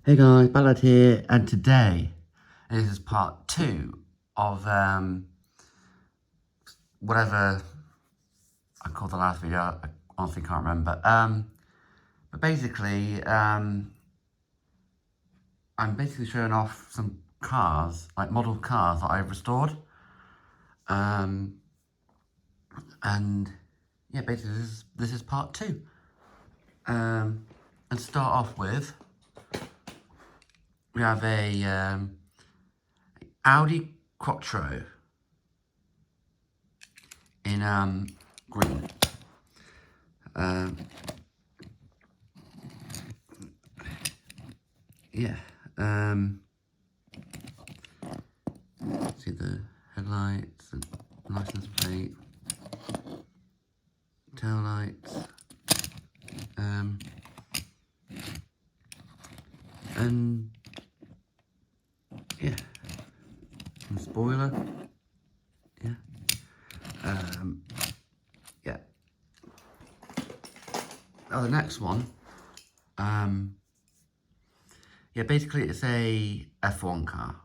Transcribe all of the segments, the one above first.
Hey guys, Ballad here, and today this is part 2 of whatever I called the last video. I honestly can't remember. But basically, I'm basically showing off some cars, like model cars that I've restored. And yeah, basically this is part 2. And to start off with, we have a Audi Quattro in green. Yeah. See the headlights, and license plate, tail lights, and yeah, and spoiler. Yeah. Yeah. Oh, the next one. Yeah, basically it's a F1 car.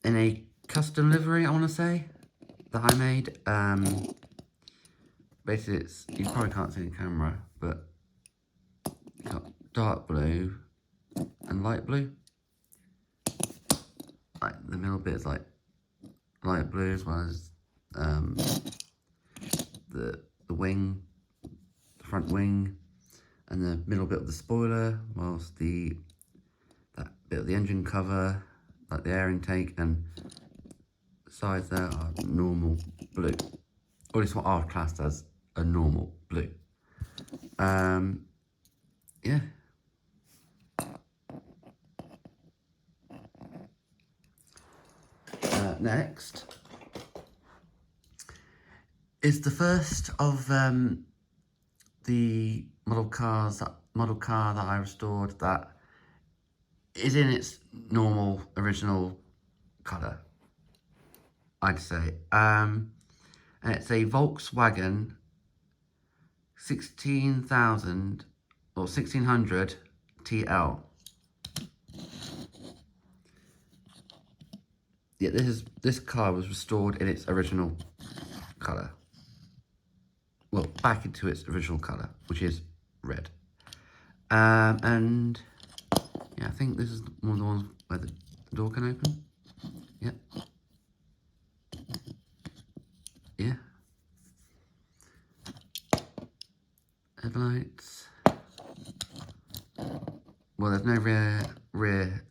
In a custom livery, I want to say, that I made. Basically it's, you probably can't see the camera, but it's got dark blue and light blue. Like the middle bit is like light blue, as well as the wing, the front wing, and the middle bit of the spoiler, whilst that bit of the engine cover, like the air intake, and the sides there are normal blue. Or at least what I've classed as a normal blue. Yeah. Next is the first of the model car that I restored that is in its normal original colour, I'd say. And it's a Volkswagen 16,000 or 1600 TL. Yeah, this car was restored in its original colour. Well, back into its original colour, which is red. And yeah, I think this is one of the ones where the door can open. Yep. Yeah. Headlights. Well, there's no rear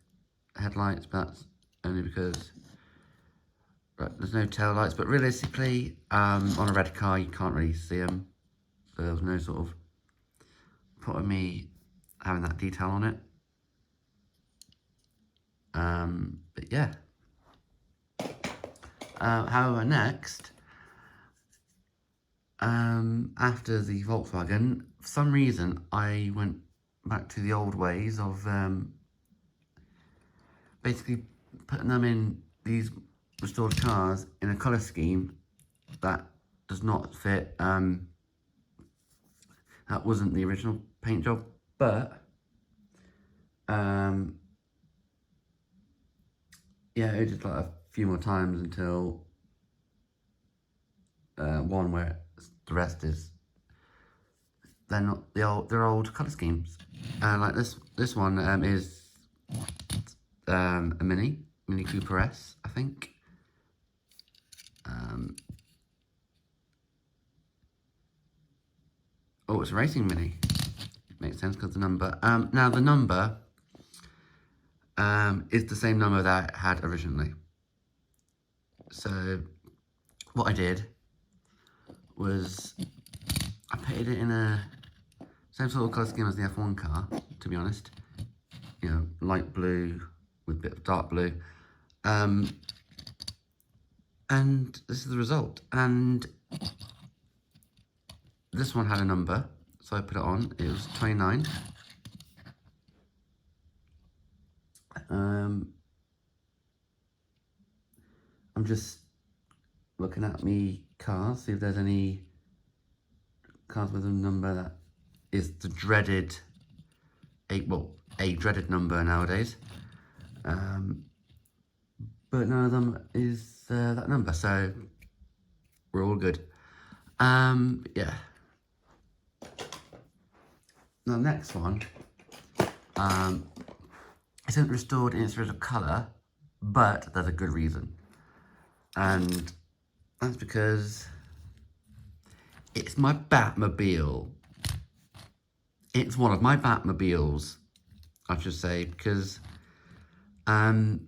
headlights, but that's only because there's no tail lights. But realistically, on a red car, you can't really see them. So there was no sort of point of me having that detail on it. But yeah. However, next, after the Volkswagen, for some reason, I went back to the old ways of basically putting them in these restored cars in a colour scheme that does not fit. That wasn't the original paint job, but yeah, it did like a few more times until one where the rest is they're not they're old colour schemes. Like this one is a Mini Cooper S, I think. Oh, it's a racing Mini. Makes sense because the number. Now the number is the same number that I had originally. So what I did was I painted it in a same sort of colour scheme as the F1 car, to be honest. You know, light blue with a bit of dark blue. And this is the result. And this one had a number, so I put it on. It was 29. I'm just looking at me cars, see if there's any cars with a number that is the dreaded, a dreaded number nowadays. But none of them is that number, so we're all good. Yeah. Now, the next one isn't restored in its original colour, but there's a good reason. And that's because it's my Batmobile. It's one of my Batmobiles, I should say, because like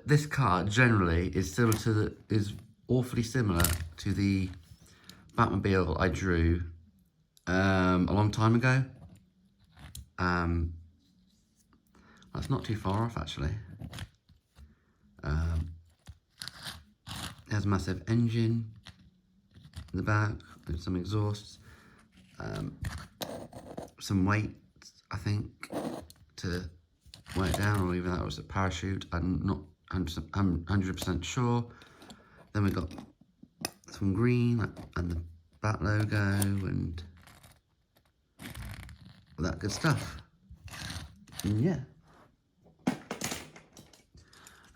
this car generally is similar to is awfully similar to the Batmobile I drew a long time ago. That's not too far off, actually. It has a massive engine in the back with some exhausts, some weight, I think, to weigh it down, or even that was a parachute. I'm not 100% sure. Then we've got some green and the Bat logo and all that good stuff. And yeah.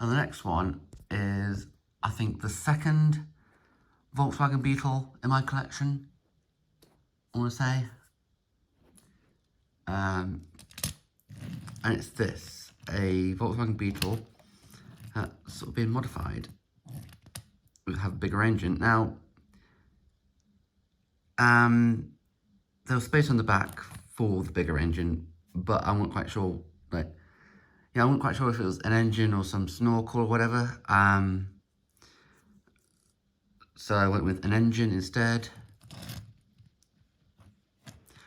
And the next one is, I think, the second Volkswagen Beetle in my collection, I want to say. And it's this, a Volkswagen Beetle that's sort of been modified. We have a bigger engine. Now, there was space on the back for the bigger engine, but I wasn't quite sure, I wasn't quite sure if it was an engine or some snorkel or whatever. So I went with an engine instead.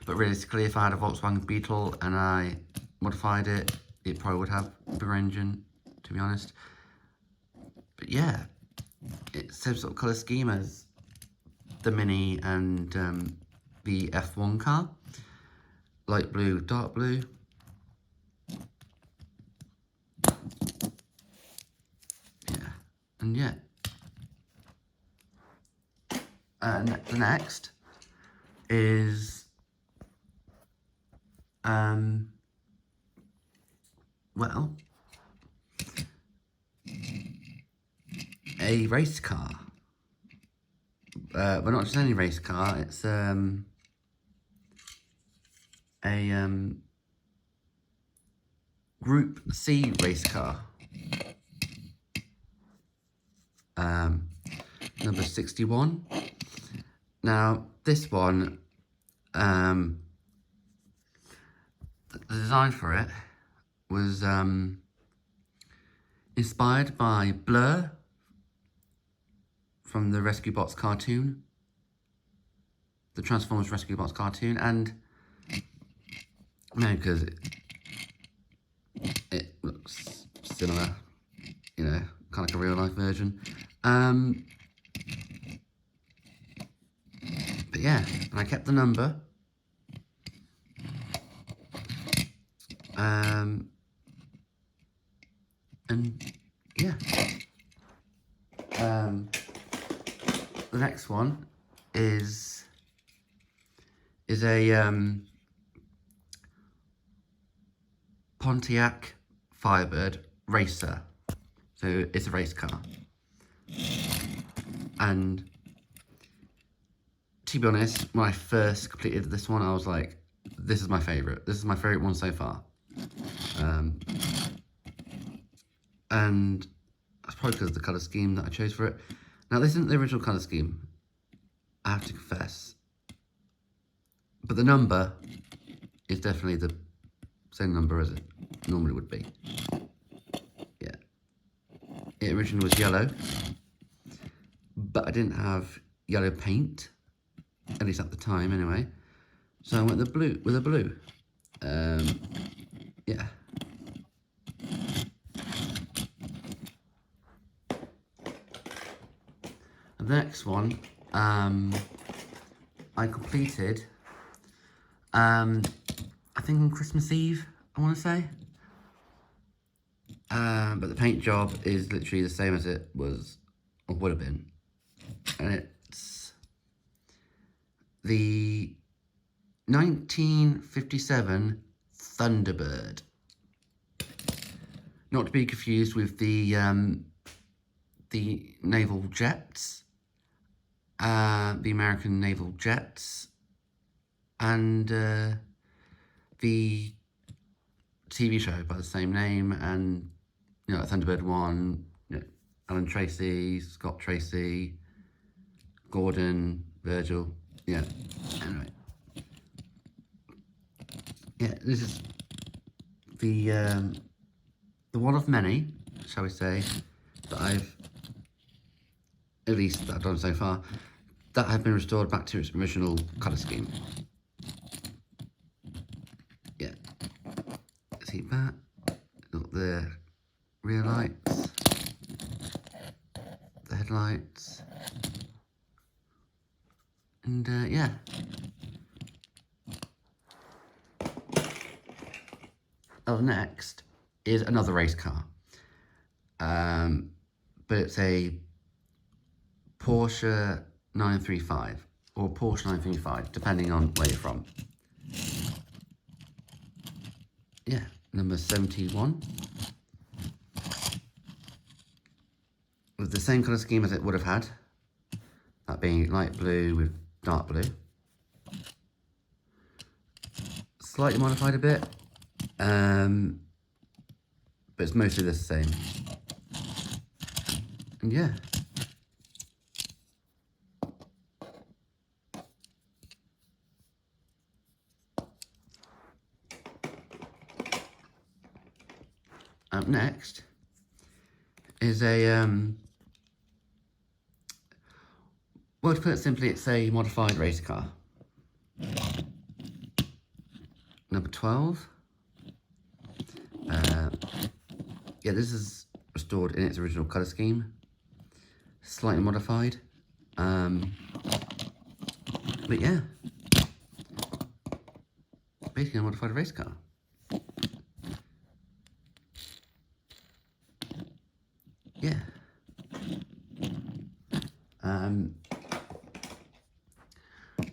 But realistically, if I had a Volkswagen Beetle and I modified it, it probably would have a bigger engine, to be honest. But yeah, it's the same sort of colour scheme as the Mini and the F1 car. Light blue, dark blue. Yeah, and yeah. The next is well, a race car. But not just any race car, it's a Group C race car. Number 61. Now, this one, the design for it was inspired by Blur from the Rescue Bots cartoon, the Transformers Rescue Bots cartoon, and because it looks similar, kind of like a real life version. But yeah, and I kept the number. And yeah. The next one is a Pontiac Firebird Racer. So it's a race car. And to be honest, when I first completed this one, I was like, this is my favourite. This is my favourite one so far. And that's probably because of the colour scheme that I chose for it. Now, this isn't the original colour scheme, I have to confess. But the number is definitely the same number as it normally would be. Yeah. It originally was yellow, but I didn't have yellow paint, at least at the time anyway. So I went with a blue. Yeah. The next one, I completed, I think on Christmas Eve, I want to say. But the paint job is literally the same as it was, or would have been. And it's the 1957 Thunderbird. Not to be confused with the naval jets, the American naval jets, and the TV show by the same name, and Thunderbird 1, Alan Tracy, Scott Tracy, Gordon, Virgil, anyway. This is the one of many, shall we say, that I've done so far, that have been restored back to its original colour scheme. See that? Got the rear lights, the headlights, and next is another race car, but it's a Porsche 935 or Porsche 935, depending on where you're from. Number 71, with the same colour scheme as it would have had, that being light blue with dark blue. Slightly modified a bit, but it's mostly the same. And up next is a, well, to put it simply, it's a modified race car. Number 12. This is restored in its original colour scheme. Slightly modified. But basically a modified race car.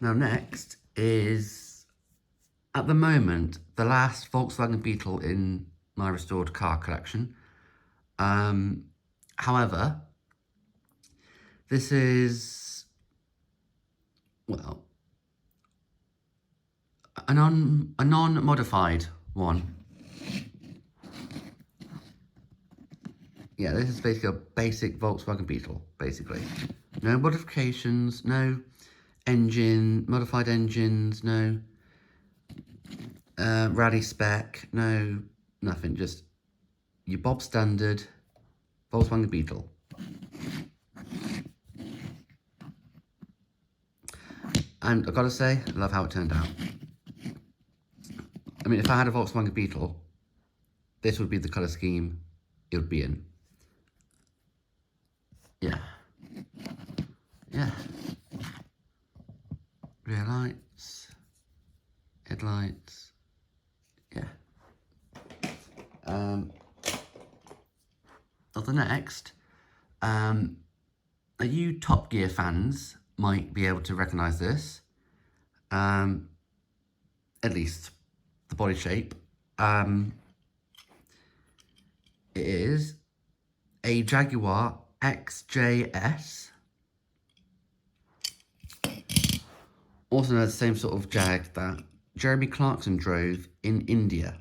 Now next is, at the moment, the last Volkswagen Beetle in my restored car collection. However, this is, well, a non-modified one. This is basically a basic Volkswagen Beetle, basically. No modifications, no modified engines, no rally spec, no nothing, just your Bob standard Volkswagen Beetle. And I've got to say, I love how it turned out. I mean, if I had a Volkswagen Beetle, this would be the colour scheme it would be in. Rear lights, headlights, the next, you Top Gear fans might be able to recognise this, at least the body shape. It is a Jaguar XJS, also known as the same sort of Jag that Jeremy Clarkson drove in India.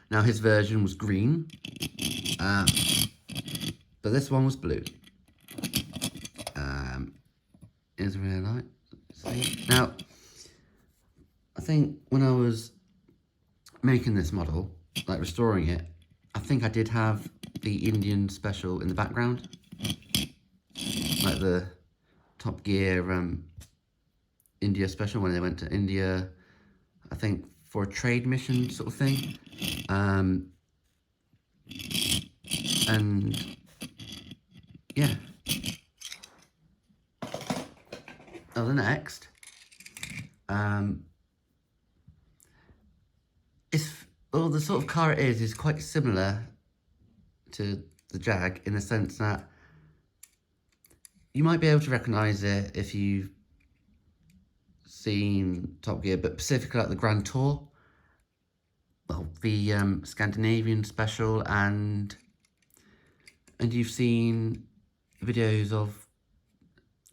Now his version was green, but this one was blue. Here's a rear light. See? Now, I think when I was making this model, like restoring it, I think I did have the Indian special in the background, like the Top Gear India special when they went to India, I think for a trade mission sort of thing. And the next, the sort of car it is quite similar to the Jag in the sense that you might be able to recognise it if you've seen Top Gear, but specifically like the Grand Tour, well, the Scandinavian special, and you've seen videos of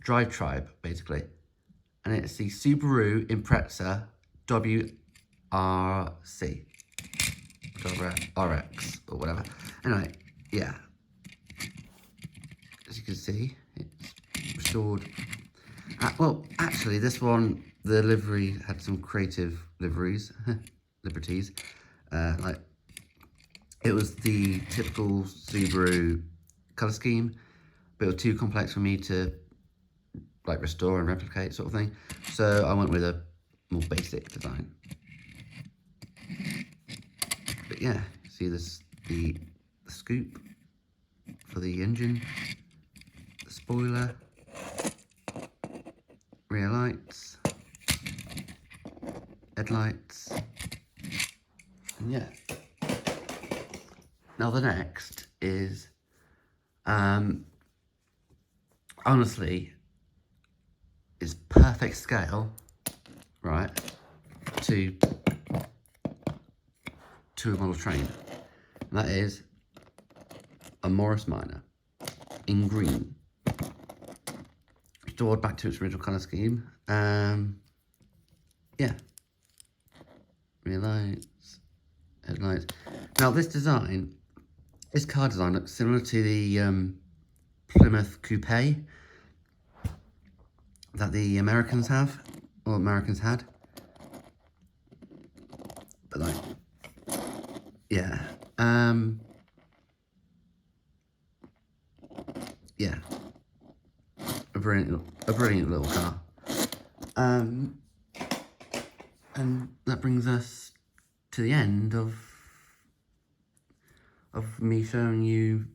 Drive Tribe, basically. And it's the Subaru Impreza WRC. RX, or whatever. Anyway, yeah. As you can see, it's restored. Well, actually, this one, the livery had some creative liberties. Like, it was the typical Subaru colour scheme, but it was too complex for me to like restore and replicate, sort of thing. So I went with a more basic design. But yeah, see this, the scoop for the engine, the spoiler, rear lights, headlights, and yeah. Now the next is, honestly, is perfect scale, right, to a model train. And that is a Morris Minor in green, restored back to its original colour scheme. Yeah, rear lights, headlights. Now this design, this car design looks similar to the Plymouth Coupe that the Americans have, or Americans had. But like, yeah, yeah, a brilliant little car. And that brings us to the end of me showing you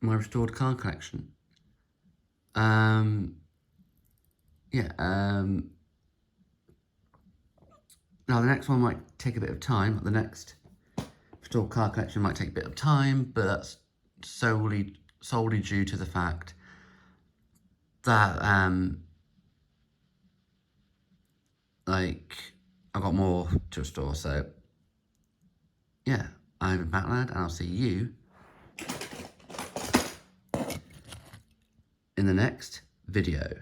my restored car collection. Now the next one might take a bit of time. The next restored car collection might take a bit of time, but that's solely due to the fact that like I've got more to restore. So yeah, I'm Batlad, and I'll see you in the next video.